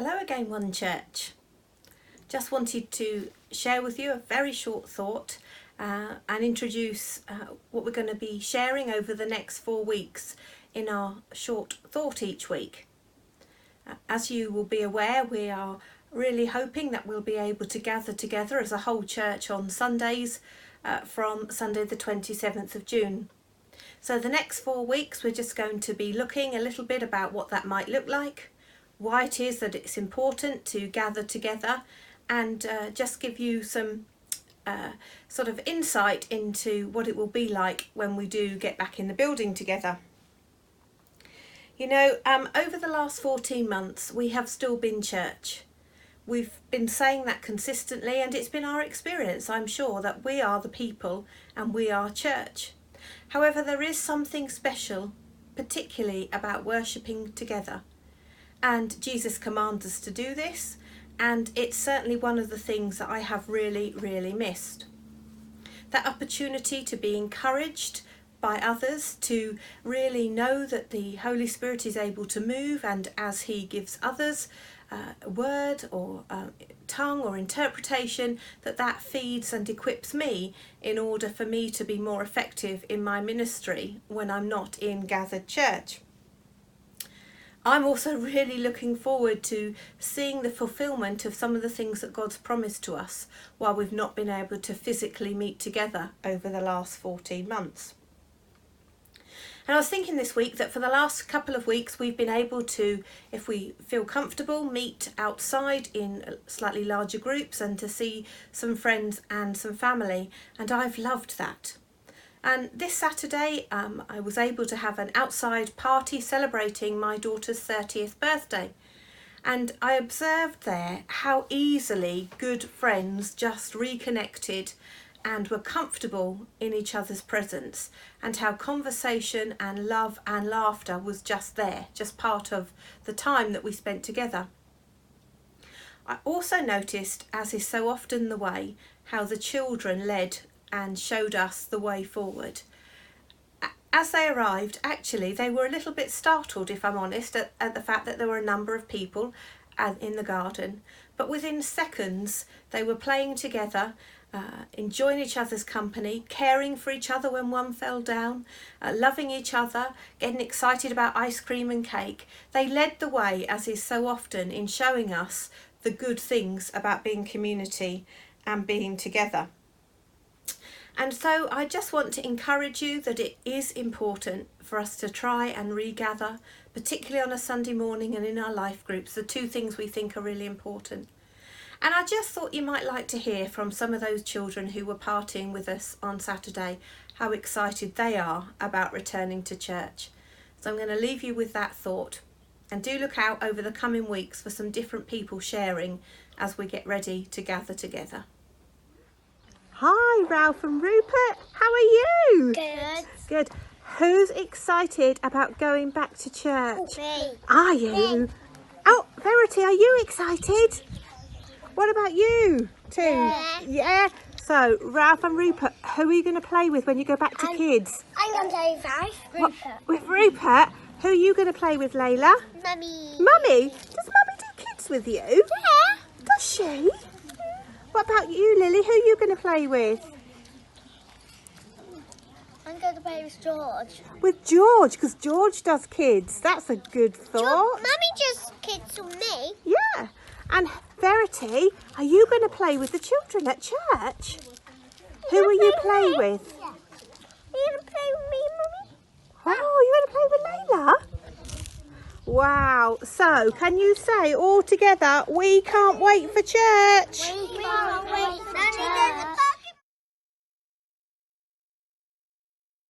Hello again, One Church. Just wanted to share with you a very short thought and introduce what we're going to be sharing over the next 4 weeks in our short thought each week. As you will be aware, we are really hoping that we'll be able to gather together as a whole church on Sundays from Sunday the 27th of June. So the next 4 weeks we're just going to be looking a little bit about what that might look like, why it is that it's important to gather together, and just give you some sort of insight into what it will be like when we do get back in the building together. You know, over the last 14 months we have still been church. We've been saying that consistently, and it's been our experience, I'm sure, that we are the people and we are church. However, there is something special, particularly about worshipping together. And Jesus commands us to do this, and it's certainly one of the things that I have really missed. That opportunity to be encouraged by others, to really know that the Holy Spirit is able to move, and as he gives others a word or tongue or interpretation, that feeds and equips me in order for me to be more effective in my ministry when I'm not in gathered church. I'm also really looking forward to seeing the fulfilment of some of the things that God's promised to us while we've not been able to physically meet together over the last 14 months. And I was thinking this week that for the last couple of weeks we've been able to, if we feel comfortable, meet outside in slightly larger groups and to see some friends and some family, and I've loved that. And this Saturday I was able to have an outside party celebrating my daughter's 30th birthday. And I observed there how easily good friends just reconnected and were comfortable in each other's presence, and how conversation and love and laughter was just there, just part of the time that we spent together. I also noticed, as is so often the way, how the children led and showed us the way forward. As they arrived, actually they were a little bit startled, if I'm honest, at the fact that there were a number of people in the garden, but within seconds they were playing together, enjoying each other's company, caring for each other when one fell down, loving each other, getting excited about ice cream and cake. They led the way, as is so often, in showing us the good things about being community and being together. And so I just want to encourage you that it is important for us to try and regather, particularly on a Sunday morning and in our life groups, the two things we think are really important. And I just thought you might like to hear from some of those children who were partying with us on Saturday, how excited they are about returning to church. So I'm going to leave you with that thought, and do look out over the coming weeks for some different people sharing as we get ready to gather together. Hi, Ralph and Rupert. How are you? Good. Good. Who's excited about going back to church? Me. Are you? Oh, Verity, are you excited? What about you too? Yeah. So, Ralph and Rupert, who are you going to play with when you go back to kids? I'm going to play with Rupert. With Rupert? Who are you going to play with, Layla? Mummy. Mummy? Does Mummy do kids with you? Yeah. Does she? What about you, Lily? Who are you going to play with? I'm going to play with George. With George, because George does kids. That's a good thought. Mummy just kids on me. Yeah. And Verity, are you going to play with the children at church? Who will you play with? Yeah. Are you going to play with me, Mummy? Oh, you're going to play with Layla? Wow. So, can you say all together, we can't wait for church? We can't wait